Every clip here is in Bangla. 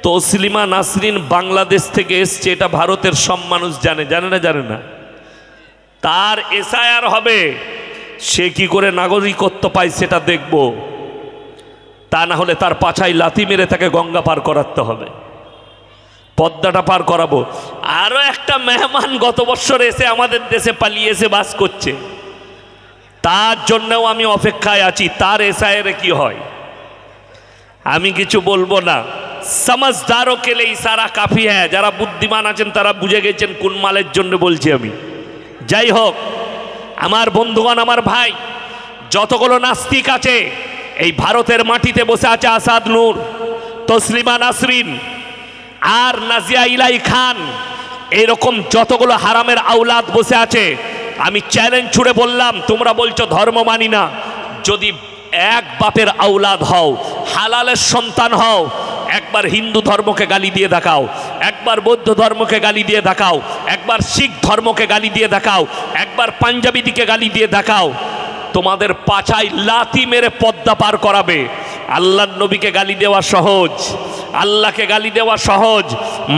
তসলিমা নাসরিন বাংলাদেশ থেকে এসছে, এটা ভারতের সব মানুষ জানে, জানে না জানে না? তার এসআইআর হবে, সে কি করে নাগরিকত্ব পায় সেটা দেখব, তা না হলে তার পাছায় লাথি মেরে তাকে গঙ্গা পার করাতে হবে, পদ্মাটা পার করাবো। আরও একটা মেহমান গত বছর এসে আমাদের দেশে পালিয়ে এসে বাস করছে, তার জন্যও আমি অপেক্ষায় আছি, তার এসআইআরে কি হয়। আমি কিছু বলবো না, সমঝদারও কে লিয়ে ইশারা কাফি হ্যাঁ। যারা বুদ্ধিমান আছেন তারা বুঝে গেছেন কোন মালের জন্য বলছি আমি। যাই হোক, আমার বন্ধুগণ, আমার ভাই, যতগুলো নাস্তিক আছে এই ভারতের মাটিতে বসে আছে, আসাদ নূর, তসলিমা নাসরিন আর নাজিয়া ইলাই খান, এইরকম যতগুলো হারামের আওলাদ বসে আছে, আমি চ্যালেঞ্জ ছুড়ে বললাম, তোমরা বলছো ধর্ম মানি না, যদি এক বাপের আওলাদ হও, হালালের সন্তান হও, একবার হিন্দু ধর্মকে গালি দিয়ে দেখাও, একবার বৌদ্ধ ধর্মকে গালি দিয়ে দেখাও, একবার শিখ ধর্মকে গালি দিয়ে দেখাও, একবার পাঞ্জাবিদিকে গালি দিয়ে দেখাও, তোমাদের পাছায় লাথি মেরে পদ্মা পার করাবে। আল্লাহর নবীকে গালি দেওয়া সহজ, আল্লাহকে গালি দেওয়া সহজ,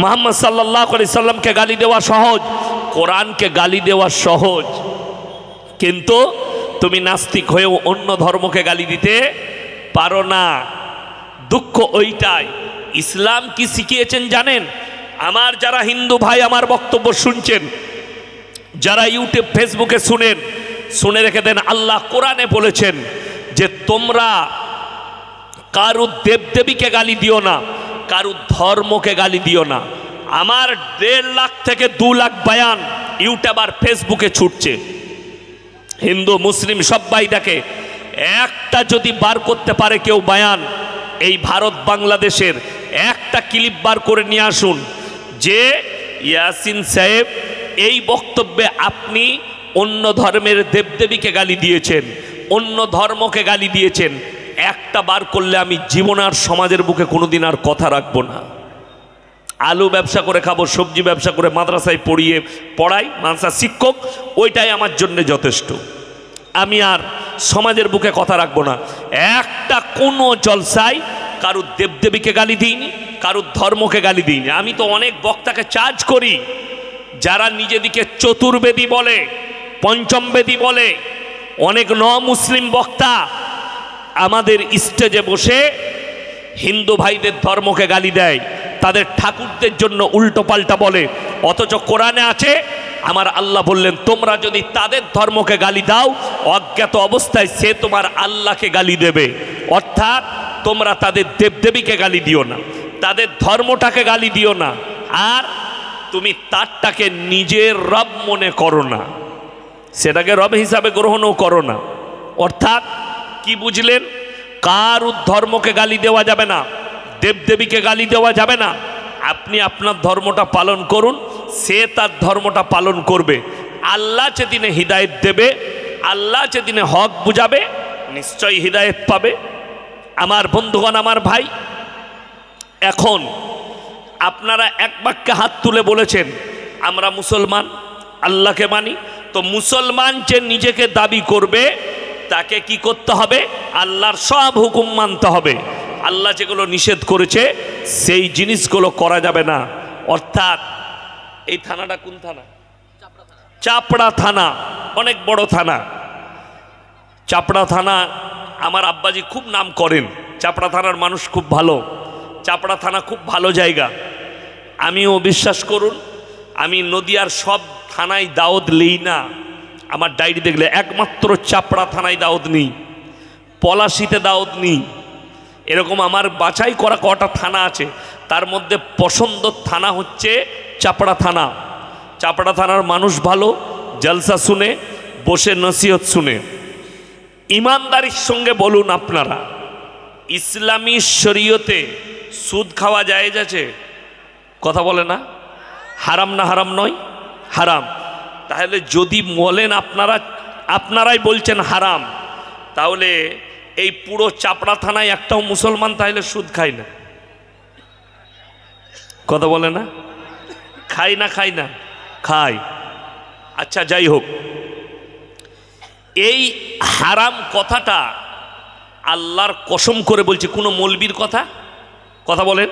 মুহাম্মদ সাল্লাল্লাহু আলাইহি সাল্লামকে গালি দেওয়া সহজ, কোরআনকে গালি দেওয়া সহজ, কিন্তু তুমি নাস্তিক হয়েও অন্য ধর্মকে গালি দিতে পারো না। দুঃখ ওইটাই। ইসলাম কি শিখিয়েছেন জানেন? আমার যারা হিন্দু ভাই আমার বক্তব্য শুনছেন, যারা ইউটিউব ফেসবুকে শুনেন, শুনে রেখে দেন, আল্লাহ কোরআনে বলেছেন যে তোমরা কারু দেবদেবীকে গালি দিও না, কারু ধর্মকে গালি দিও না। আমার 1.5 লাখ থেকে 2 লাখ বয়ান ইউটিউব আর ফেসবুকে ছুটছে, হিন্দু মুসলিম সবাই দেখে। একটা যদি বার করতে পারে কেউ বয়ান এই ভারত বাংলাদেশের, একটা ক্লিপ বার করে নিয়ে আসুন যে ইয়াসিন সাহেব এই বক্তব্যে আপনি অন্য ধর্মের দেবদেবীকে গালি দিয়েছেন, অন্য ধর্মকে গালি দিয়েছেন, একটা বার করলে আমি জীবন আর সমাজের বুকে কোনোদিন আর কথা রাখবো না। আলু ব্যবসা করে খাবো, সবজি ব্যবসা করে মাদ্রাসায় পড়াই, মাদ্রাসা শিক্ষক, ওইটাই আমার জন্য যথেষ্ট। আমি আর সমাজের বুকে কথা রাখবো না। একটা কোনো জলসায় কারুর দেবদেবীকে গালি দিইনি, কারুর ধর্মকে গালি দিইনি। আমি তো অনেক বক্তাকে চার্জ করি যারা নিজেদিকে চতুর্বেদী বলে, পঞ্চমবেদী বলে, অনেক মুসলিম বক্তা আমাদের স্টেজে বসে হিন্দু ভাইদের ধর্মকে গালি দেয়, তাদের ঠাকুরদের জন্য উল্টো পাল্টা বলে, অথচ কোরআনে আছে আমার আল্লাহ বললেন তোমরা যদি তাদের ধর্মকে গালি দাও অজ্ঞাত অবস্থায় সে তোমার আল্লাহকে গালি দেবে। অর্থাৎ তোমরা তাদের দেবদেবীকে গালি দিও না, তাদের ধর্মটাকে গালি দিও না, আর তুমি তারটাকে নিজের রব মনে করো না, সেটাকে রব হিসাবে গ্রহণও করো না। অর্থাৎ কি বুঝলেন? কারুর ধর্মকে গালি দেওয়া যাবে না, দেবদেবীকে গালি দেওয়া যাবে না। আপনি আপনার ধর্মটা পালন করুন, সে তার ধর্মটা পালন করবে। আল্লাহ যেদিনে হিদায়েত দেবে, আল্লাহ যেদিনে হক বুঝাবে, নিশ্চয়ই হিদায়েত পাবে। আমার বন্ধুগণ, আমার ভাই, এখন আপনারা এক বাক্যে হাত তুলে বলেছেন আমরা মুসলমান, আল্লাহকে মানি। তো মুসলমান যে নিজেকে দাবি করবে তাকে কি করতে হবে? আল্লাহর সব হুকুম মানতে হবে। আল্লাহ যেগুলো নিষেধ করেছে সেই জিনিসগুলো করা যাবে না। অর্থাৎ এই থানাটা কোন থানা? চাপড়া থানা, অনেক বড় থানা। চাপড়া থানা আমার আব্বাজি খুব নাম করেন, চাপড়া থানার মানুষ খুব ভালো, চাপড়া থানা খুব ভালো জায়গা। আমিও বিশ্বাস করুন, আমি নদিয়ার সব থানায় দাওয়াত নেই না। আমার ডায়েরি দেখলে একমাত্র চাপড়া থানায় দাওয়াত নেই, পলাশিতে দাওয়াত নেই। এরকম আমার বাছাই করা কটা থানা আছে, তার মধ্যে পছন্দ থানা হচ্ছে চাপড়া থানা। চাপড়া থানার মানুষ ভালো, জলসা শুনে, বসে নসিহত শুনে। ইমানদারির সঙ্গে বলুন আপনারা, ইসলামী শরীয়তে সুদ খাওয়া জায়েজ আছে? কথা বলে না? হারাম না হারাম নয়? হারাম। তাহলে যদি বলেন আপনারাই বলছেন হারাম, তাহলে এই পুরো চাপড়া থানায় একটাও মুসলমান তাহলে সুদ খায় না? কথা বলে না? খায় না? খায় না? খায়। আচ্ছা, যাই হোক, এই হারাম কথাটা আল্লাহর কসম করে বলছি, কোনো মৌলবীর কথা? কথা বলেন,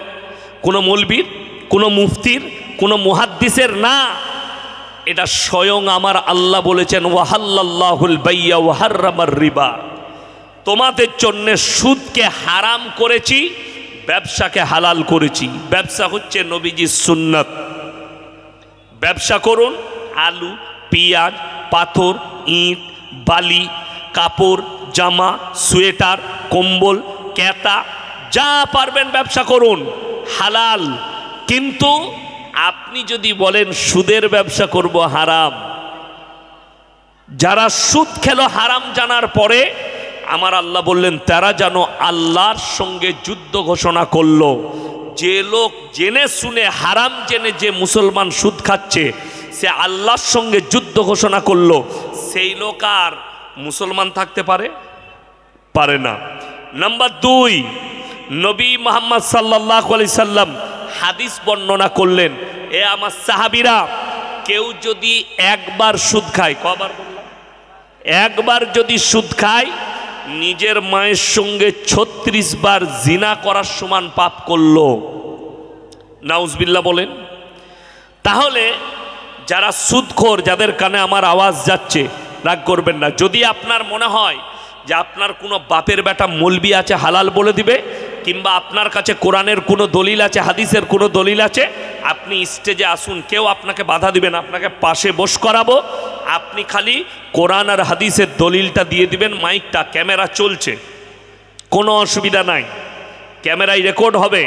কোনো মৌলবীর, কোনো মুফতির, কোনো মুহাদ্দিসের না, এটা স্বয়ং আমার আল্লাহ বলেছেন ওয়াহাল্লাল্লাহুল বাইয়া ওয়া হাররামার রিবা, তোমাদের জন্য সুদকে হারাম করেছি, ব্যবসাকে হালাল করেছি। ব্যবসা হচ্ছে নবীজির সুন্নাত। ব্যবসা করুন, আলু, পেঁয়াজ, পাথর, ইট, বালি, কাপড়, জামা, সোয়েটার, কম্বল, ক্যাতা, যা পারবেন ব্যবসা করুন, হালাল। কিন্তু আপনি যদি বলেন সুদের ব্যবসা করব, হারাম। যারা সুদ খেলো হারাম জানার পরে আমার আল্লাহ বললেন তারা যেন আল্লাহর সঙ্গে যুদ্ধ ঘোষণা করলো। যে লোক জেনে শুনে হারাম জেনে যে মুসলমান সুদ খাচ্ছে সে আল্লাহর সঙ্গে যুদ্ধ ঘোষণা করলো, সেই লোক আর মুসলমান থাকতে পারে না। নাম্বার 2, নবী মুহাম্মদ সাল্লাল্লাহু আলাইহি সাল্লাম হাদিস বর্ণনা করলেন, এ আমার সাহাবীরা, কেউ যদি একবার সুদ খায়, কবার বললাম? একবার যদি সুদ খায়, নিজের মায়ের সঙ্গে 36 বার জিনা করার সমান পাপ করলো। নাউজবিল্লাহ বলেন। তাহলে যারা সুদখোর, যাদের কানে আমার আওয়াজ যাচ্ছে, রাগ করবেন না। যদি আপনার মনে হয় যে আপনার কোনো বাপের বেটা মৌলবি আছে হালাল বলে দিবে, কিংবা আপনার কাছে কোরআনের কোনো দলিল আছে, হাদিসের কোনো দলিল আছে, আপনি স্টেজে আসুন, কেউ আপনাকে বাধা দিবেন, আপনাকে পাশে বস করাবো, আপনি খালি কোরআন আর হাদিসের দলিলটা দিয়ে দিবেন। মাইকটা, ক্যামেরা চলছে, কোনো অসুবিধা নাই, ক্যামেরায় রেকর্ড হবে,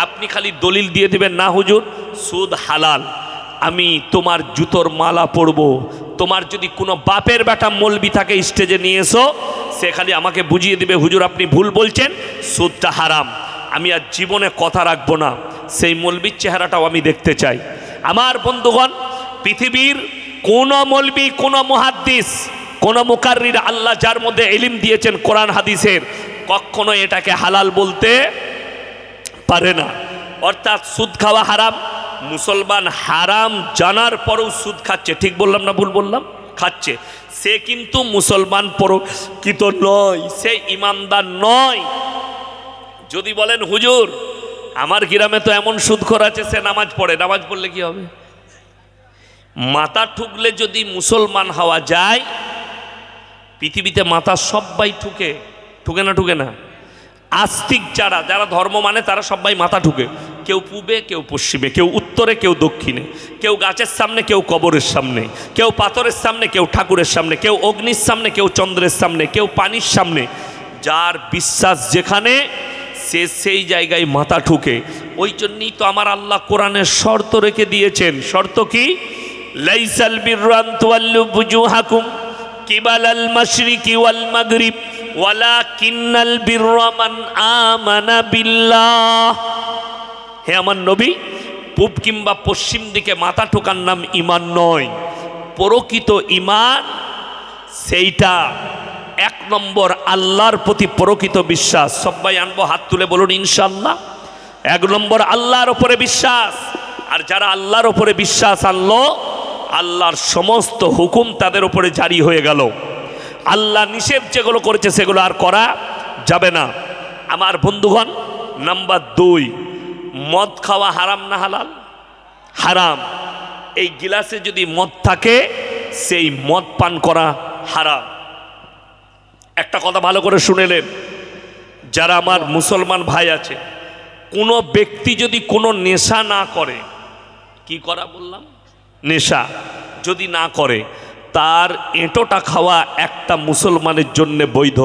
আপনি খালি দলিল দিয়ে দিবেন, না হুজুর সুদ হালাল, আমি তোমার জুতোর মালা পরব। তোমার যদি কোনো বাপের বেটা মৌলবি থাকে স্টেজে নিয়ে এসো, সে খালি আমাকে বুঝিয়ে দিবে, হুজুর আপনি ভুল বলছেন, সুদটা হারাম। আমি আর জীবনে কথা রাখবো না, সেই মৌলবির চেহারাটাও আমি দেখতে চাই। আমার বন্ধুগণ, পৃথিবীর কোনো মৌলবি, কোনো মুহাদ্দিস, কোনো মুকাররির, আল্লাহ যার মধ্যে ইলম দিয়েছেন কোরআন হাদিসের, কখনো এটাকে হালাল বলতে পারে না। অর্থাৎ সুদ খাওয়া হারাম। মুসলমান হারাম জানার পরেও সুদ খাচ্ছে, ঠিক বললাম না ভুল বললাম? খাচ্ছে। সে কিন্তু মুসলমান প্রকৃত নয়, সে ইমানদার নয়। যদি বলেন হুজুর আমার গ্রামে তো এমন সুদখোর আছে, সে নামাজ পড়ে, নামাজ পড়লে কি হবে? মাথা ঠুকলে যদি মুসলমান হওয়া যায়, পৃথিবীতে মাথা সবাই ঠুকে না? আস্তিক যারা ধর্ম মানে তারা সবাই মাথা ঠুকে, কেউ পূবে, কেউ পশ্চিমে, কেউ উত্তরে, কেউ দক্ষিণে, কেউ গাছের সামনে, কেউ কবরের সামনে, কেউ পাথরের সামনে, কেউ ঠাকুরের সামনে, কেউ অগ্নির সামনে, কেউ চন্দ্রের সামনে, কেউ পানির সামনে। যার বিশ্বাস যেখানে, সে সেই জায়গায় মাথা ঠুকে। ওই জন্যই তো আমার আল্লাহ কোরআনের শর্ত রেখে দিয়েছেন। শর্ত কি? লাইসাল বিররা আন তুওয়াল্লু বুজুহাকুম কিবালাল মাশরিকি ওয়াল মাগরিব ওয়ালাকিন্নাল বিররা মান আমানা বিল্লাহ। হে আমার নবী, পূব কিংবা পশ্চিম দিকে মাথা ঠোকার নাম ঈমান নয়। প্রকৃত ঈমান সেইটা 1 নম্বর আল্লাহর প্রতি প্রকৃত বিশ্বাস। সবাই আনবো, হাত তুলে বলুন ইনশাআল্লাহ। 1 নম্বর আল্লাহর উপরে বিশ্বাস। আর যারা আল্লাহর উপরে বিশ্বাস আনলো, আল্লাহর সমস্ত হুকুম তাদের উপরে জারি হয়ে গেল। আল্লাহ নিষেধ যেগুলো করেছে সেগুলো আর করা যাবে না। আমার বন্ধুগণ, নাম্বার 2, মদ খাওয়া হারাম না হালাল? হারাম। এই গিলাসে যদি মদ থাকে, সেই মদ পান করা হারাম। একটা কথা ভালো করে শুনেলেন, যারা আমার মুসলমান ভাই আছে, কোনো ব্যক্তি যদি কোনো নেশা না করে, কি করা বললাম? নেশা যদি না করে, তার এঁটোটা খাওয়া একটা মুসলমানের জন্য বৈধ।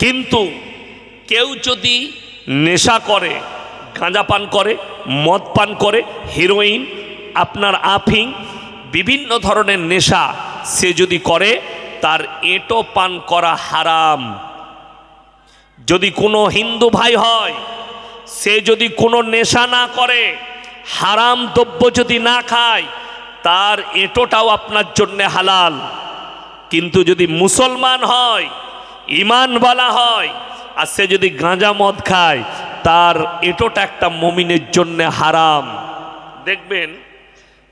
কিন্তু কেউ যদি নেশা করে, গাঁজা পান করে, মদ পান করে, হেরোইন, আপনার আফিং, বিভিন্ন ধরনের নেশা সে যদি করে, তার এঁটো পান করা হারাম। যদি কোনো হিন্দু ভাই হয়, সে যদি কোনো নেশা না করে, হারাম দ্রব্য যদি না খায়, তার এঁটোটাও আপনার জন্য হালাল। কিন্তু যদি মুসলমান হয়, ঈমানওয়ালা হয়, আর সে যদি গাঁজা মদ খায়, তার এঁটোটা একটা মুমিনের জন্য হারাম। দেখবেন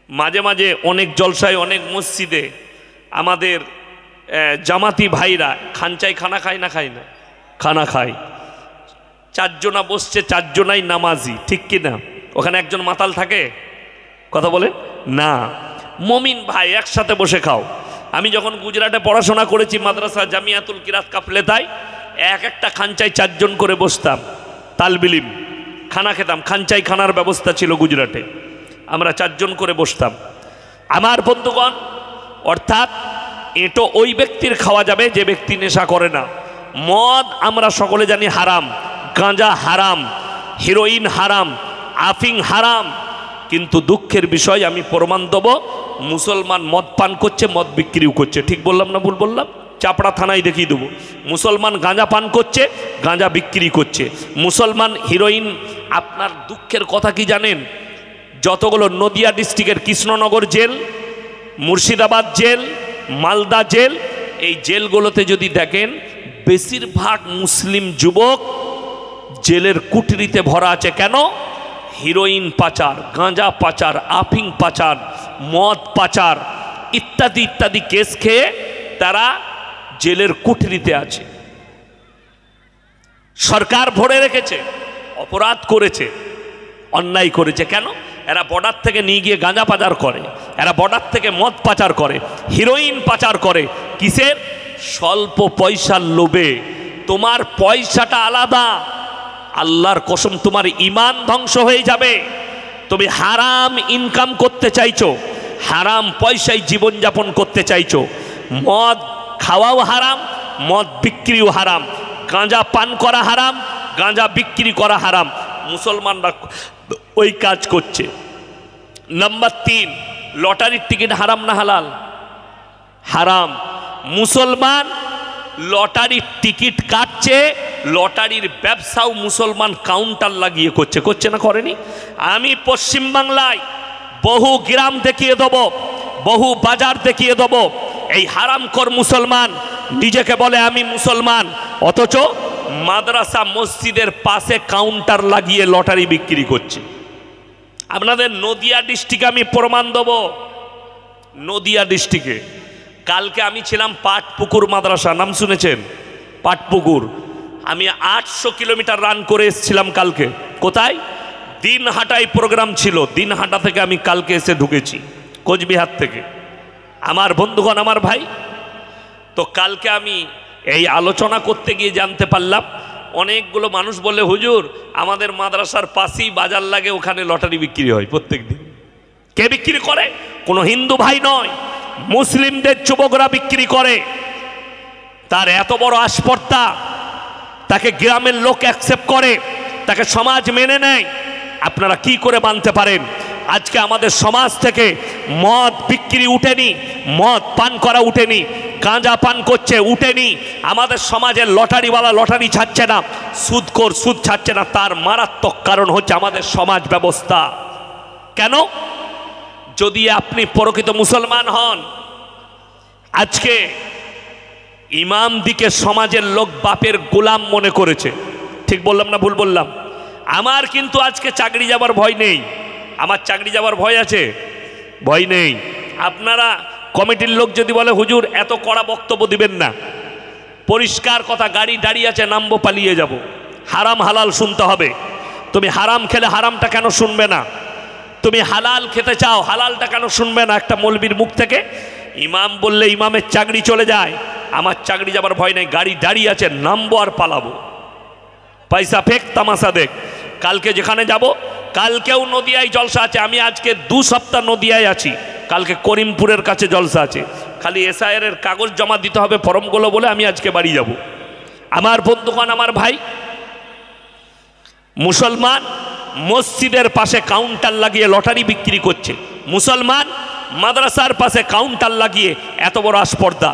মাঝে মাঝে অনেক জলসায়, অনেক মসজিদে আমাদের জামাতি ভাইরা খানচাই খানা খায় না, খায় না? খানা খায়। চারজনা বসছে, চারজনাই নামাজি, ঠিক কি না? ওখানে একজন মাতাল থাকে? কথা বলেন না। মমিন ভাই একসাথে বসে খাও। আমি যখন গুজরাটে পড়াশোনা করেছি মাদ্রাসা জামিয়াতুল কিরাত কাফলেতায়, একটা খাঞ্চায় চারজন করে বসতাম, তালবিলিম খানা খেতাম, খাঞ্চাই খানার ব্যবস্থা ছিল গুজরাটে, আমরা চারজন করে বসতাম। আমার বন্ধুগণ, অর্থাৎ এটো ওই ব্যক্তির খাওয়া যাবে যে ব্যক্তি নেশা করে না। মদ আমরা সকলে জানি হারাম, গাঁজা হারাম, হিরোইন হারাম, আফিং হারাম। কিন্তু দুঃখের বিষয়, আমি প্রমাণ দেব, মুসলমান মদ পান করছে, মদ বিক্রিও করছে। ঠিক বললাম না ভুল বললাম? চাপড়া থানায় দেখিয়ে দেবো। মুসলমান গাঁজা পান করছে, গাঁজা বিক্রি করছে। মুসলমান হিরোইন, আপনার দুঃখের কথা কি জানেন? যতগুলো নদিয়া ডিস্ট্রিক্টের Krishnanagar jail, Murshidabad jail, Malda jail, এই জেলগুলোতে যদি দেখেন বেশিরভাগ মুসলিম যুবক জেলের কুঠরিতে ভরা আছে। কেন? হিরোইন পাচার, গাঁজা পাচার, আফিং পাচার, মদ পাচার ইত্যাদি ইত্যাদি কেস খেয়ে তারা জেলের কুঠরিতে আছে। সরকার ভরে রেখেছে, অপরাধ করেছে, অন্যায় করেছে। কেন? এরা বর্ডার থেকে নিয়ে গিয়ে গাঁজা পাচার করে, এরা বর্ডার থেকে মদ পাচার করে, হিরোইন পাচার করে। কিসের? স্বল্প পয়সার লোভে। তোমার পয়সাটা আলাদা, আল্লাহর কসম তোমার ঈমান ধ্বংস হয়ে যাবে। তুমি হারাম ইনকাম করতে চাইছো, হারাম পয়সায় জীবনযাপন করতে চাইছো। মদ খাওয়াও হারাম, মদ বিক্রিও হারাম, গাঁজা পান করা হারাম, গাঁজা বিক্রি করা হারাম। মুসলমানরা ওই কাজ করছে। নাম্বার 3, লটারির টিকিট হারাম না হালাল? হারাম। মুসলমান লটারির টিকিট কাটছে, লটারির ব্যবসাও মুসলমান কাউন্টার লাগিয়ে করছে। করছে না? করেনি? আমি পশ্চিমবাংলায় বহু গ্রাম দেখিয়ে দেব, বহু বাজার দেখিয়ে দেব, এই হারামখোর মুসলমান নিজেকে বলে আমি মুসলমান, অথচ মাদ্রাসা মসজিদের পাশে কাউন্টার লাগিয়ে লটারি বিক্রি করছে। আপনাদের নদিয়া ডিস্ট্রিক্টে আমি প্রমাণ দেব। নদিয়া ডিস্ট্রিক্টে কালকে আমি ছিলাম পাটপুকুর মাদ্রাসা, নাম শুনেছেন? পাটপুকুর। আমি 800 কিলোমিটার রান করে এসেছিলাম কালকে। কোথায়? দিনহাটায় প্রোগ্রাম ছিল, দিনহাটা থেকে আমি কালকে এসে ঢুকেছি, কোচবিহার থেকে। আমার বন্ধুগণ, আমার ভাই, তো কালকে আমি এই আলোচনা করতে গিয়ে জানতে পারলাম অনেকগুলো মানুষ বলে, হুজুর আমাদের মাদ্রাসার পাশেই বাজার লাগে, ওখানে লটারি বিক্রি হয় প্রত্যেক দিন। কে বিক্রি করে? কোনো হিন্দু ভাই নয়, মুসলিমদের যুবকরা বিক্রি করে। তার এত বড় আসপর্দা, তাকে গ্রামের লোক অ্যাকসেপ্ট করে, তাকে সমাজ মেনে নেয়। আপনারা কি করে মানতে পারেন? আজকে আমাদের সমাজ থেকে মদ বিক্রি উঠেনি, মদ পান করা উঠেনি, গাঁজা পান করছে উঠেনি। আমাদের সমাজের লটারিওয়ালা লটারি ছাড়ছে না, সুদখোর সুদ ছাড়ছে না। তার মারাত্মক কারণ হচ্ছে আমাদের সমাজ ব্যবস্থা। কেন? যদি আপনি প্রকৃত মুসলমান হন, আজকে ইমাম দিকে সমাজের লোক বাপের গোলাম মনে করেছে। ঠিক বললাম না ভুল বললাম? আমার কিন্তু আজকে চাকরি যাবার ভয় নেই। আমার চাকরি যাবার ভয় আছে? ভয় নেই। আপনারা কমিটির লোক যদি বলে হুজুর এত কড়া বক্তব্য দিবেন না, পরিষ্কার কথা, গাড়ি দাঁড়িয়ে আছে, নামবো, পালিয়ে যাব, হারাম হালাল শুনতে হবে। তুমি হারাম খেলে হারামটা কেন শুনবে না? তুমি হালাল খেতে চাও, হালালটা কেন শুনবে না? একটা মৌলবীর মুখ থেকে ইমাম বললে ইমামের চাকরি চলে যায়। আমার চাকরি যাবার ভয় নেই, গাড়ি দাঁড়িয়ে আছে, নামবো আর পালাবো। পয়সা ফেক, তামাশা দেখ। কালকে যেখানে যাব, কালকেও নদিয়ায় জলসা আছে। আমি আজকে 2 সপ্তাহ নদিয়ায় আছি, কালকে করিমপুরের কাছে জলসা আছে। খালি এসআইআর এর কাগজ জমা দিতে হবে ফর্মগুলো বলে আমি আজকে বাড়ি যাব। আমার বন্ধুগণ, আমার ভাই, মুসলমান মসজিদের পাশে কাউন্টার লাগিয়ে লটারি বিক্রি করছে, মুসলমান মাদ্রাসার পাশে কাউন্টার লাগিয়ে এত বড় আসপর্দা।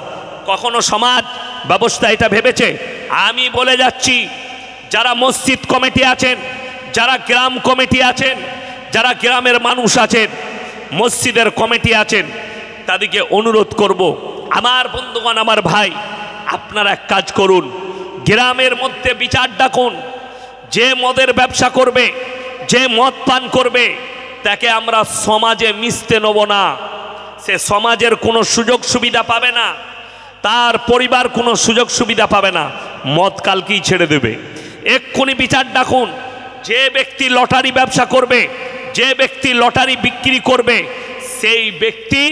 কখনো সমাজ ব্যবস্থা এটা ভেবেছে? আমি বলে যাচ্ছি, যারা মসজিদ কমিটি আছেন, যারা গ্রাম কমিটি আছেন, যারা গ্রামের মানুষ আছেন, মসজিদের কমিটি আছেন, তাদেরকে অনুরোধ করব, আমার বন্ধুগণ, আমার ভাই, আপনারা এক কাজ করুন, গ্রামের মধ্যে বিচার ডাকুন। যে মদের ব্যবসা করবে, যে মদ পান করবে, তাকে আমরা সমাজে মিশতে নেব না। সে সমাজের কোনো সুযোগ সুবিধা পাবে না, তার পরিবার কোনো সুযোগ সুবিধা পাবে না। মদ কালকেই ছেড়ে দেবে। এক্ষুনি বিচার ডাকুন। যে ব্যক্তি লটারি ব্যবসা করবে, যে ব্যক্তি লটারি বিক্রি করবে, সেই ব্যক্তি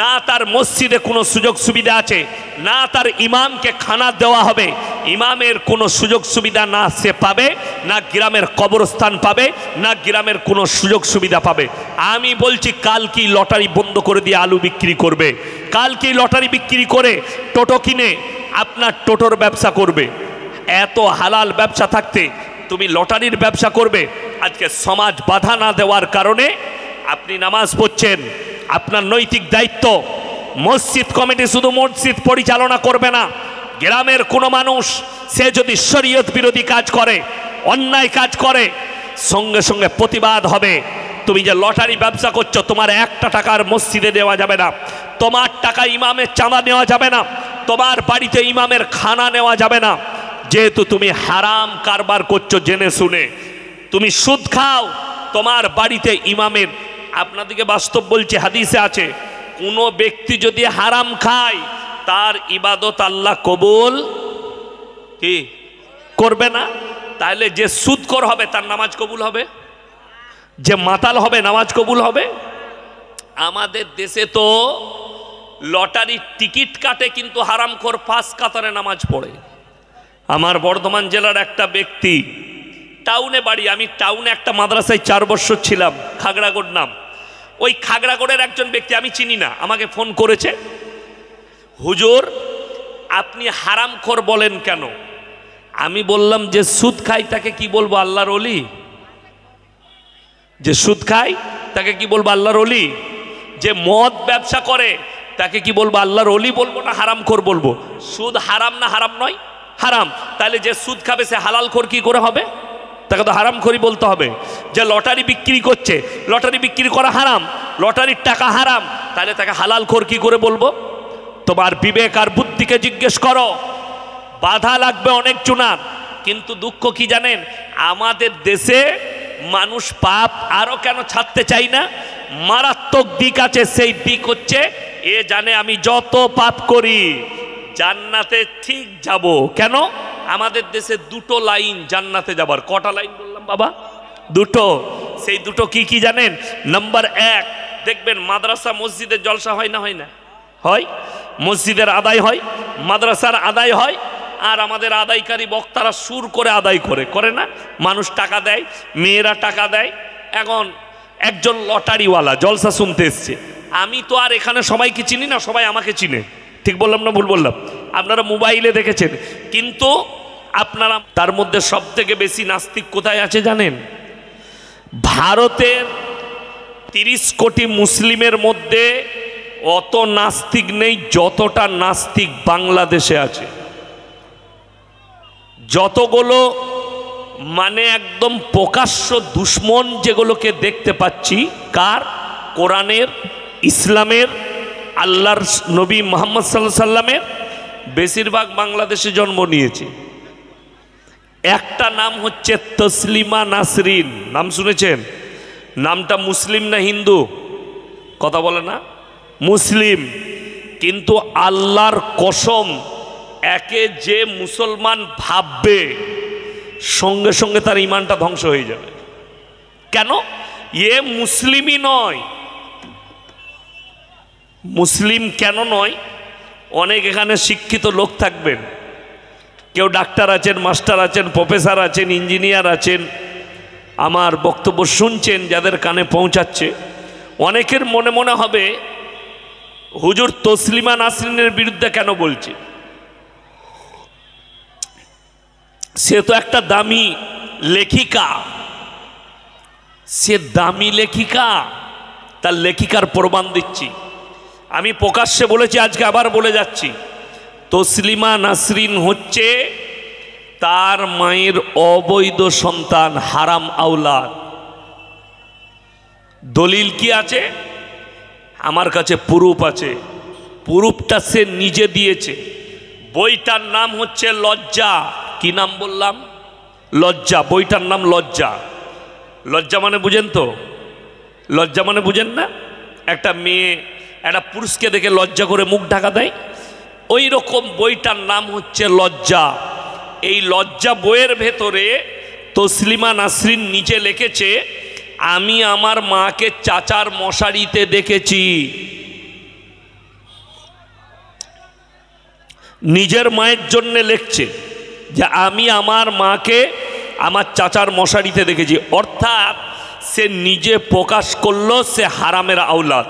না তার মসজিদে কোনো সুযোগ সুবিধা আছে, না তার ইমামকে খানা দেওয়া হবে, ইমামের কোনো সুযোগ সুবিধা না সে পাবে, না গ্রামের কবরস্থান পাবে, না গ্রামের কোনো সুযোগ সুবিধা পাবে। আমি বলছি কালকেই লটারি বন্ধ করে দিয়ে আলু বিক্রি করবে, কালকেই লটারি বিক্রি করে টোটো কিনে আপনার টোটোর ব্যবসা করবে। এত হালাল ব্যবসা থাকতে তুমি লটারির ব্যবসা করবে। আজকে সমাজ বাধা না দেওয়ার কারণে আপনি নামাজ পড়ছেন। আপনার নৈতিক দায়িত্ব, মসজিদ কমিটি শুধু মসজিদ পরিচালনা করবে না, গ্রামের কোনো মানুষ সে যদি শরীয়ত বিরোধী কাজ করে, অন্যায় কাজ করে, সঙ্গে সঙ্গে প্রতিবাদ হবে। তুমি যে লটারি ব্যবসা করছো, তোমার একটা টাকার মসজিদে দেওয়া যাবে না, তোমার টাকা ইমামের চাঁদা নেওয়া যাবে না, তোমার বাড়িতে ইমামের খানা নেওয়া যাবে না, যেহেতু তুমি হারাম কারবার করছো জেনে শুনে। তুমি সুদ খাও, তোমার বাড়িতে ইমামের, আপনাদেরকে বাস্তব বলছি, হাদিসে আছে কোনো ব্যক্তি যদি হারাম খায় তার ইবাদত আল্লাহ কবুল কি করবে না। তাহলে যে সুদখোর হবে তার নামাজ কবুল হবে, যে মাতাল হবে নামাজ কবুল হবে। আমাদের দেশে তো লটারির টিকিট কাটে কিন্তু হারামখোর 5 কাতারে নামাজ পড়ে। আমার বর্ধমান জেলার একটা ব্যক্তি, টাউনে বাড়ি, আমি টাউনে একটা মাদ্রাসায় 4 বছর ছিলাম, খাগড়াগড় নাম। ওই খাগড়াগড়ের একজন ব্যক্তি, আমি চিনি না, আমাকে ফোন করেছে, হুজুর আপনি হারামখোর বলেন কেন? আমি বললাম যে সুদ খাই তাকে কি বলবো, আল্লাহর ওলি? যে সুদ খাই তাকে কি বলবো, আল্লাহর ওলি? যে মদ ব্যবসা করে তাকে কি বলবো, আল্লাহর ওলি বলবো না হারামখোর বলবো? সুদ হারাম না হারাম নয়? হারাম। তাহলে যে সুদ খাবে সে হালালখোর কি করে হবে? তাকে তো হারামখোরই বলতে হবে। যে লটারি বিক্রি করছে, লটারি বিক্রি করা হারাম, লটারির টাকা হারাম, তাহলে তাকে হালালখোর কি করে বলবো? তোমার বিবেক আর বুদ্ধিকে জিজ্ঞেস করো। বাধা লাগবে অনেক জনার, কিন্তু দুঃখ কি জানেন, আমাদের দেশে মানুষ পাপ আরো কেন ছাড়তে চাই না? মারাত্মক দিক আছে, সেই দিক হচ্ছে এ জানে আমি যত পাপ করি জান্নাতে ঠিক যাব। কেন? আমাদের দেশে 2টো লাইন জান্নাতে যাবার। কটা লাইন বললাম বাবা? 2টো। সেই 2টো কি কি জানেন? নাম্বার 1, দেখবেন মাদ্রাসা মসজিদের জলসা হয় না? হয় না? হয়। মসজিদের আদায় হয়, মাদ্রাসার আদায় হয়, আর আমাদের আদায়কারী বক্তারা সুর করে আদায় করে না? মানুষ টাকা দেয়, মেয়েরা টাকা দেয়। এখন একজন লটারিওয়ালা জলসা শুনতে এসছে, আমি তো আর এখানে সবাইকে চিনি না, সবাই আমাকে চিনে, ঠিক বললাম না ভুল বললাম? আপনারা মোবাইলে দেখেছেন, কিন্তু আপনারা তার মধ্যে সব থেকে বেশি নাস্তিক কোথায় আছে জানেন? ভারতের 30 কোটি মুসলিমের মধ্যে অত নাস্তিক নেই যতটা নাস্তিক বাংলাদেশে আছে। যতগুলো মানে একদম প্রকাশ্য দুশ্মন যেগুলোকে দেখতে পাচ্ছি, কার? কোরআনের, ইসলামের, আল্লাহর নবী মুহাম্মদ সাল্লাল্লাহু আলাইহি সাল্লামের, বেশিরভাগ বাংলাদেশে জন্ম নিয়েছে। একটা নাম হচ্ছে তসলিমা নাসরিন, নাম শুনেছেন? নামটা মুসলিম না হিন্দু? কথা বলে না? মুসলিম। কিন্তু আল্লাহর কসম, একে যে মুসলমান ভাববে সঙ্গে সঙ্গে তার ইমানটা ধ্বংস হয়ে যাবে। কেন? এ মুসলিমই নয়। মুসলিম কেন নয়? অনেক এখানে শিক্ষিত লোক থাকবেন, কেউ ডাক্তার আছেন, মাস্টার আছেন, প্রফেসর আছেন, ইঞ্জিনিয়ার আছেন, আমার বক্তব্য শুনছেন, যাদের কানে পৌঁছাচ্ছে। অনেকের মনে মনে হবে হুজুর তসলিমা নাসরিনের বিরুদ্ধে কেন বলছে? সে তো একটা দামি লেখিকা, সে দামি লেখিকা, তার লেখিকার প্রমাণ দিচ্ছি। আমি প্রকাশ্যে বলেছি, আজকে আবার বলে যাচ্ছি, তসলিমা নাসরিন হচ্ছে তার মায়ের অবৈধ সন্তান, হারাম আওলাদ। দলিল কি আছে? আমার কাছে প্রুফ আছে। প্রুফটা সে নিজে দিয়েছে। বইটার নাম হচ্ছে লজ্জা। কি নাম বললাম? লজ্জা। বইটার নাম লজ্জা। লজ্জা মানে বুঝেন তো? লজ্জা মানে বুঝেন না? একটা মেয়ে একটা পুরুষকে দেখে লজ্জা করে মুখ ঢাকা দেয়, ওই রকম বইটার নাম হচ্ছে লজ্জা। এই লজ্জা বইয়ের ভেতরে তসলিমা নাসরিন নিচে লিখেছে, আমি আমার মাকে চাচার মশারিতে দেখেছি। নিজের মায়ের জন্য লিখছে যে আমি আমার মাকে আমার চাচার মশারিতে দেখেছি। অর্থাৎ সে নিজে প্রকাশ করলো সে হারামের আওলাদ,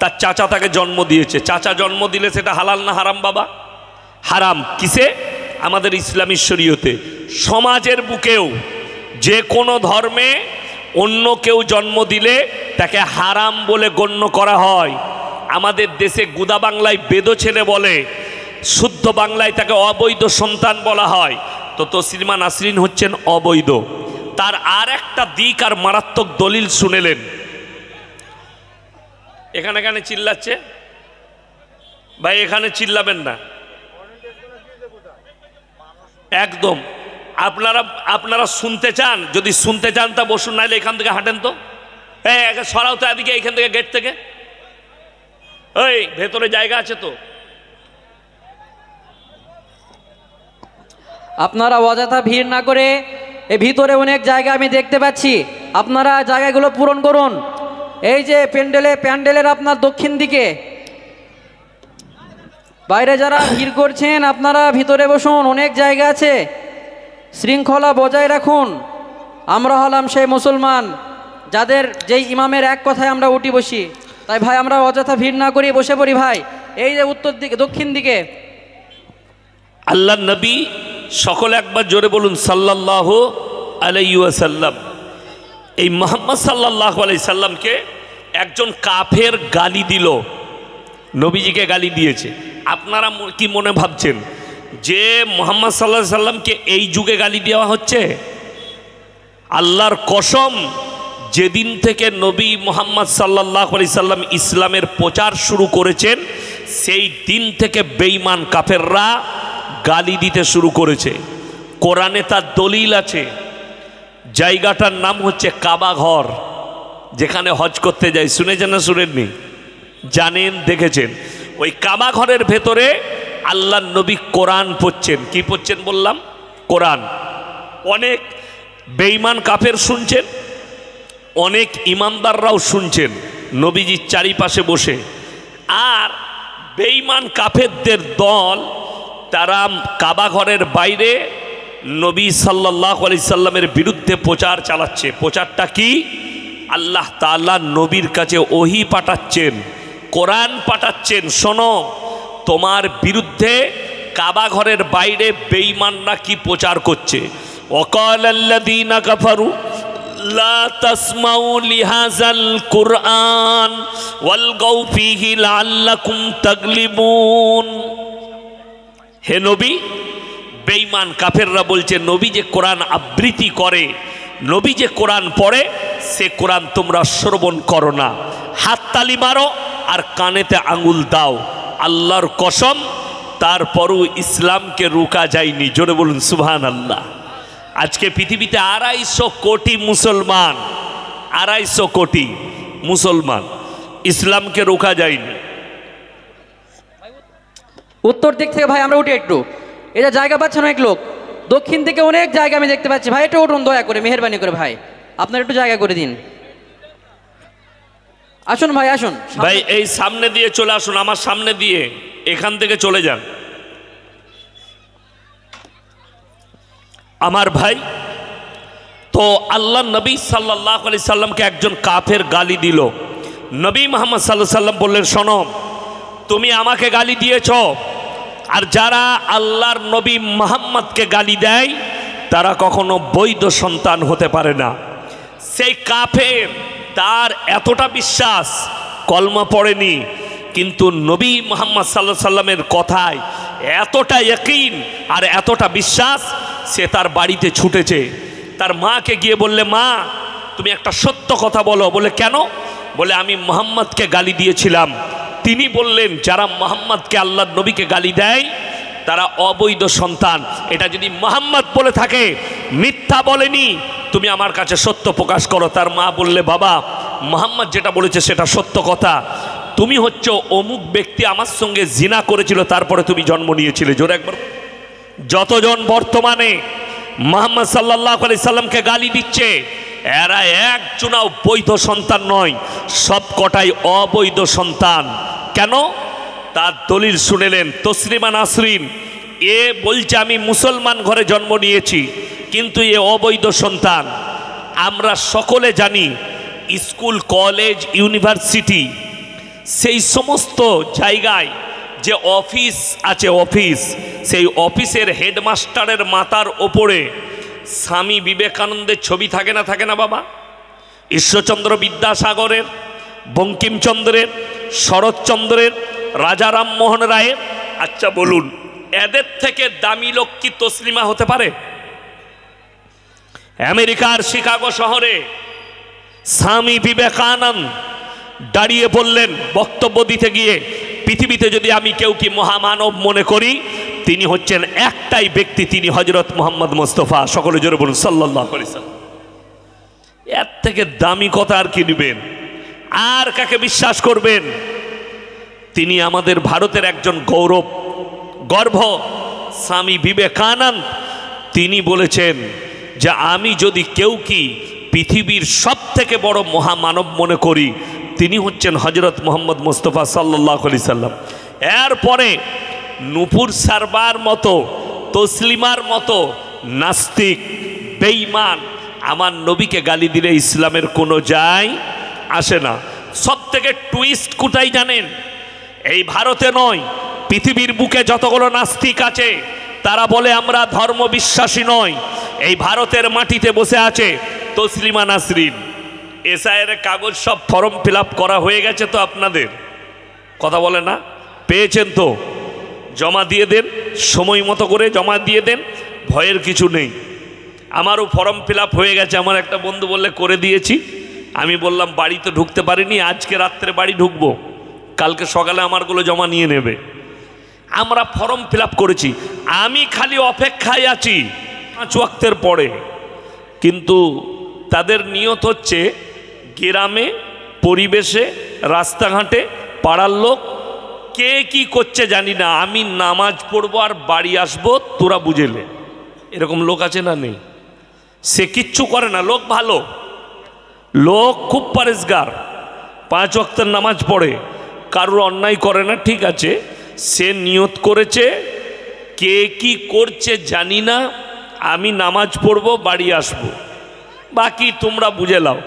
তার চাচা তাকে জন্ম দিয়েছে। চাচা জন্ম দিলে সেটা হালাল না হারাম বাবা? হারাম। কিসে? আমাদের ইসলামী শরীয়তে। সমাজের বুকেও যে কোনো ধর্মে অন্য কেউ জন্ম দিলে তাকে হারাম বলে গণ্য করা হয়। আমাদের দেশে গুদা বাংলায় বেদো ছেলে বলে, শুদ্ধ বাংলায় তাকে অবৈধ সন্তান বলা হয়। তো তসলিমা নাসরিন হচ্ছেন অবৈধ। তার আর একটা দিক আর মারাত্মক দলিল শুনেলেন। এখানে এখানে চিল্লাচ্ছে ভাই, এখানে চিল্লাবেন না একদম। আপনারা শুনতে চান? যদি শুনতে চান তা বসুন, নাইলে এখান থেকে হাঁটেন তো। সরাও তো এদিকে, এখান থেকে, গেট থেকে। ওই ভেতরে জায়গা আছে তো। আপনারা অযথা ভিড় না করে, এই ভিতরে অনেক জায়গা আমি দেখতে পাচ্ছি, আপনারা জায়গাগুলো পূরণ করুন। এই যে প্যান্ডেলের আপনার দক্ষিণ দিকে, বাইরে যারা ভিড় করছেন আপনারা ভিতরে বসুন, অনেক জায়গা আছে। শৃঙ্খলা বজায় রাখুন। আমরা হলাম সেই মুসলমান যাদের যেই ইমামের এক কথায় আমরা উঠি বসি। তাই ভাই আমরা অযথা ভিড় না করি, বসে পড়ি ভাই। এই যে উত্তর দিকে, দক্ষিণ দিকে। আল্লাহ নবী, সকলে একবার জোরে বলুন সাল্লাল্লাহু আলাইহি ওয়াসাল্লাম। এই মুহাম্মদ সাল্লাল্লাহু আলাইহি সাল্লামকে একজন কাফের গালি দিল, নবীজিকে গালি দিয়েছে। আপনারা কি মনে ভাবছেন যে মুহাম্মদ সাল্লাল্লাহু আলাইহি সাল্লামকে এই যুগে গালি দেওয়া হচ্ছে? আল্লাহর কসম, যেদিন থেকে নবী মুহাম্মদ সাল্লাল্লাহু আলাইহি সাল্লাম ইসলামের প্রচার শুরু করেছেন, সেই দিন থেকে বেঈমান কাফেররা গালি দিতে শুরু করেছে। কোরআনে তার দলিল আছে। জায়গাটার নাম হচ্ছে কাবা ঘর, যেখানে হজ করতে যায়। শুনেছেন না শুনেননি? জানেন, দেখেছেন। ওই কাবা ঘরের ভেতরে আল্লাহর নবী কোরআন পড়ছেন। কি পড়ছেন বললাম? কোরআন। অনেক বেঈমান কাফের শুনছেন, অনেক ইমানদাররাও শুনছেন নবীজির চারিপাশে বসে। আর বেঈমান কাফেরদের দল, তারা কাবা ঘরের বাইরে নবী সাল্লাল্লাহু আলাইহি সাল্লামের বিরুদ্ধে প্রচার চালাচ্ছে। প্রচারটা কি? আল্লাহ তাআলা নবীর কাছে ওহী পাঠাচ্ছেন, কোরআন পাঠাচ্ছেন। শোনো, তোমার বিরুদ্ধে কাবা ঘরের বাইরে বেঈমানরা কি প্রচার করছে। ওয়াকালাল্লাযীনা কাফারু লা তাসমাউ লিহাযাল কুরআন ওয়ালগাউ ফীহি লাআল্লাকুম তাগলিবুন। হে নবী, বেঈমান কাফেররা বলছে নবী যে কোরআন আবৃত্তি করে, নবী যে কোরআন পড়ে, সে কোরআন তোমরা শ্রবণ করো না, হাততালি মারো আর কানেতে আঙুল দাও। আল্লাহর কসম, তারপরও ইসলামকে রুকা যায়নি। জোরে বলুন সুবহানাল্লাহ। আজকে পৃথিবীতে 250 কোটি মুসলমান, 250 কোটি মুসলমান, ইসলামকে রোকা যায়নি। উত্তর দিক থেকে ভাই আমরা উঠি একটু। এই যে জায়গা পাচ্ছেন অনেক লোক, দক্ষিণ দিকে অনেক জায়গা আমি দেখতে পাচ্ছি। ভাই একটু উঠুন দয়া করে, মেহেরবানি করে ভাই, আপনার একটু জায়গা করে দিন। আসুন ভাই, আসুন ভাই, এই সামনে দিয়ে চলে আসুন, আমার সামনে দিয়ে, এখান থেকে চলে যান। আমার ভাই, তো আল্লাহ নবী সাল্লাল্লাহু আলাইহি সাল্লামকে একজন কাফের গালি দিল। নবী মুহাম্মদ সাল্লাল্লাহু আলাইহি সাল্লাম বললেন, শোনো, তুমি আমাকে গালি দিয়েছ, আর যারা আল্লাহর নবী মুহাম্মদকে গালি দেয় তারা কখনো বৈধ সন্তান হতে পারে না। সেই কাফের, তার এতটা বিশ্বাস, কলমা পড়েনি, কিন্তু নবী মুহাম্মদ সাল্লাল্লাহু আলাইহি সাল্লামের কথায় এতটা ইয়াকিন আর এতটা বিশ্বাস, সে তার বাড়িতে ছুটেছে। তার মাকে গিয়ে বললে, মা তুমি একটা সত্য কথা বলো। বলে কেন? বলে আমি মুহাম্মদকে গালি দিয়েছিলাম। তিনি বললেন, যারা মুহাম্মদকে, আল্লাহর নবীকে গালি দেয় তারা অবৈধ সন্তান। এটা যদি মুহাম্মদ বলে থাকে, মিথ্যা বলেনি, তুমি আমার কাছে সত্য প্রকাশ করো। তার মা বললে, বাবা মুহাম্মদ যেটা বলেছে সেটা সত্য কথা। তুমি হচ্ছে অমুক ব্যক্তি, আমার সঙ্গে জিনা করেছিল, তারপরে তুমি জন্ম নিয়েছিলে। জোরে একবার যতজন বর্তমানে মুহাম্মদ সাল্লাল্লাহু আলাইহি সাল্লামকে গালি দিচ্ছে, এরা একজনও বৈধ সন্তান নয়, সব কটাই অবৈধ সন্তান। কেন? তার দলিল শুনেলেন। তসলিমা নাসরিন এ বলছে আমি মুসলমান ঘরে জন্ম নিয়েছি, কিন্তু এ অবৈধ সন্তান। আমরা সকলে জানি স্কুল, কলেজ, ইউনিভার্সিটি, সেই সমস্ত জায়গায় যে অফিস আছে, অফিস, সেই অফিসের হেডমাস্টারের মাথার ওপরে স্বামী বিবেকানন্দের ছবি থাকে না, থাকে না বাবা? ঈশ্বরচন্দ্র বিদ্যাসাগরের, বঙ্কিমচন্দ্রের, শরৎচন্দ্রের, রাজা রামমোহন রায়ের। আচ্ছা বলুন, এদের থেকে দামি লোক কি তসলিমা হতে পারে? আমেরিকার শিকাগো শহরে স্বামী বিবেকানন্দ দাঁড়িয়ে বললেন বক্তব্য দিতে গিয়ে, পৃথিবীতে যদি আমি কেউ কি মহামানব মনে করি, তিনি হচ্ছেন একটাই ব্যক্তি, তিনি হযরত মুহাম্মদ মুস্তাফা। সকলে জোরে বলুন সাল্লাল্লাহু আলাইহি সাল্লাম। এর থেকে দামি কথা আর কি নেবেন? আর কাকে বিশ্বাস করবেন? তিনি আমাদের ভারতের একজন গৌরব, গর্ব। স্বামী বিবেকানন্দ তিনি বলেছেন যে আমি যদি কেউ কি পৃথিবীর সব থেকে বড় মহামানব মনে করি, তিনি হচ্ছেন হযরত মুহাম্মদ মুস্তাফা সাল্লাল্লাহু আলাইহি সাল্লাম। এরপরে নূপুর সারবার মতো, তসলিমার মতো নাস্তিক, বেঈমান আমার নবীকে গালি দিলে ইসলামের কোনো যায় আসে না। সব থেকে টুইস্ট কোথায় জানেন? এই ভারতে নয়, পৃথিবীর বুকে যতগুলো নাস্তিক আছে তারা বলে আমরা ধর্ম বিশ্বাসী নয়, এই ভারতের মাটিতে বসে আছে তসলিমা নাসরিন। এসআইয়ের কাগজ সব ফর্ম ফিল আপ করা হয়ে গেছে তো আপনাদের? কথা বলে না? পেয়েছেন তো? জমা দিয়ে দেন, সময় মতো করে জমা দিয়ে দেন, ভয়ের কিছু নেই। আমারও ফর্ম ফিল আপ হয়ে গেছে। আমার একটা বন্ধু বললে করে দিয়েছি। আমি বললাম বাড়ি তো ঢুকতে পারিনি, আজকে রাত্রে বাড়ি ঢুকবো, কালকে সকালে আমারগুলো জমা নিয়ে নেবে। আমরা ফর্ম ফিল আপ করেছি, আমি খালি অপেক্ষায় আছি 5 ওয়াক্তের পরে। কিন্তু তাদের নিয়ত হচ্ছে গ্রামে, পরিবেশে, রাস্তাঘাটে, পাড়ার লোক কে কি করছে জানি না, আমি নামাজ পড়বো আর বাড়ি আসবো, তোরা বুঝেলে। এরকম লোক আছে না? নেই? সে কিচ্ছু করে না, লোক ভালো, লোক খুব পরেশগার, 5 ওয়াক্তের নামাজ পড়ে, কারোর অন্যায় করে না, ঠিক আছে। সে নিয়ত করেছে কে কি করছে জানি না, আমি নামাজ পড়বো, বাড়ি আসবো, বাকি তোমরা বুঝে নাও।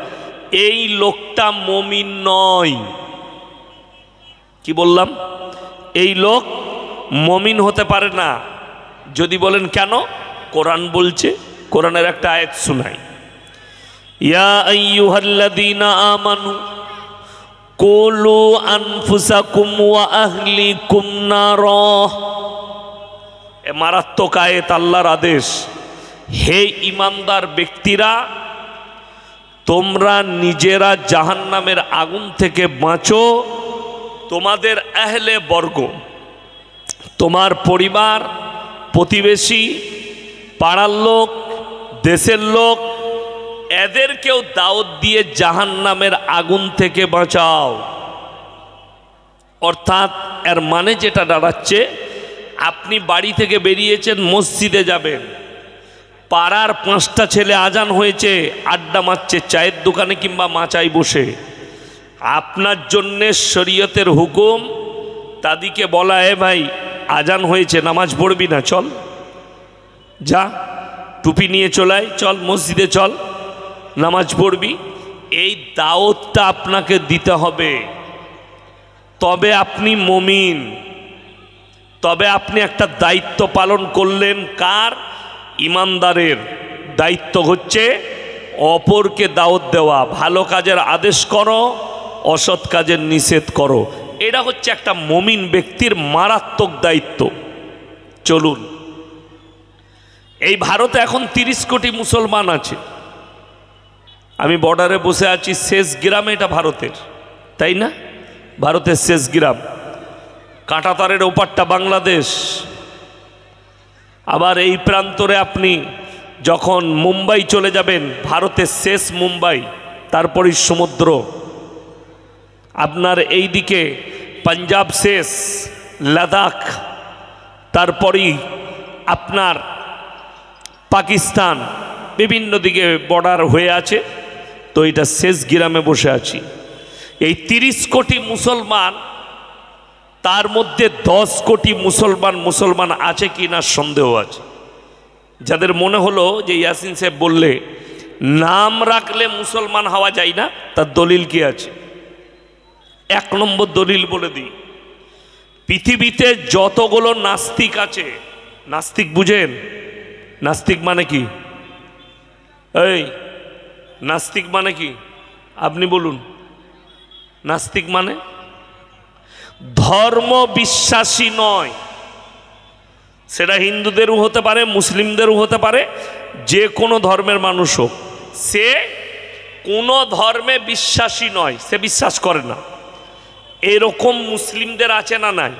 এই লোকটা মুমিন নয়। কি বললাম? এই লোক মুমিন হতে পারে না। যদি বলেন কেন? কোরআন বলছে, কোরআনের একটা আয়াত শোনাই, ইয়া আইয়ুহাল্লাযীনা আমানু কুলু আনফুসাকুম ওয়া আহলিকুম নারা। এ মারাত্মক আয়াত, আল্লাহর আদেশ। হে ঈমানদার ব্যক্তিরা, তোমরা নিজেরা জাহান্নামের আগুন থেকে বাঁচো, তোমাদের আহলে বর্গ, তোমার পরিবার, প্রতিবেশী, পাড়ার লোক, দেশের লোক, এদেরকেও দাওয়াত দিয়ে জাহান্নামের আগুন থেকে বাঁচাও। অর্থাৎ এর মানে যেটা দাঁড়াচ্ছে, আপনি বাড়ি থেকে বেরিয়েছেন, মসজিদে যাবেন, পাড়ার 5টা ছেলে আজান হয়েছে, আড্ডা মারছে চায়ের দোকানে কিংবা মাচায় বসে, আপনার জন্যে শরীয়তের হুকুম তাদিকে বলা, এ ভাই আজান হয়েছে, নামাজ পড়বি না, চল যা, টুপি নিয়ে চলায়, চল মসজিদে চল, নামাজ পড়বি। এই দাওয়াতটা আপনাকে দিতে হবে, তবে আপনি মুমিন, তবে আপনি একটা দায়িত্ব পালন করলেন। কার? ইমানদারের দায়িত্ব হচ্ছে অপরকে দাওয়াত দেওয়া, ভালো কাজের আদেশ করো, অসৎ কাজের নিষেধ করো। এটা হচ্ছে একটা মুমিন ব্যক্তির মারাত্মক দায়িত্ব। চলুন, এই ভারতে এখন 30 কোটি মুসলমান আছে। আমি বর্ডারে বসে আছি, শেষ গ্রামে, এটা ভারতের, তাই না? ভারতের শেষ গ্রাম, কাঁটাতারের ওপারটা বাংলাদেশ। আবার এই প্রান্তরে আপনি যখন মুম্বাই চলে যাবেন, ভারতের শেষ মুম্বাই, তারপরই সমুদ্র। আপনার এই দিকে পাঞ্জাব শেষ, লাদাখ, তারপরই আপনার পাকিস্তান বিভিন্ন দিকে বর্ডার হয়ে আছে। তো এটা শেষ গ্রামে বসে আছি। এই 30 কোটি মুসলমান, তার মধ্যে 10 কোটি মুসলমান আছে কি না সন্দেহ আছে। যাদের মনে হলো যে ইয়াসিন সাহেব বললে নাম রাখলে মুসলমান হওয়া যায় না, তার দলিল কি আছে? 1 নম্বর দলিল বলে দিই, পৃথিবীতে যতগুলো নাস্তিক আছে, নাস্তিক বুঝেন? নাস্তিক মানে কি? এই নাস্তিক মানে কি আপনি বলুন? নাস্তিক মানে ধর্ম বিশ্বাসী নয়। সেটা হিন্দুদেরও হতে পারে, মুসলিমদেরও হতে পারে, যে কোনো ধর্মের মানুষ হোক, সে কোনো ধর্মে বিশ্বাসী নয়, সে বিশ্বাস করে না। এরকম মুসলিমদের আছে না নাই?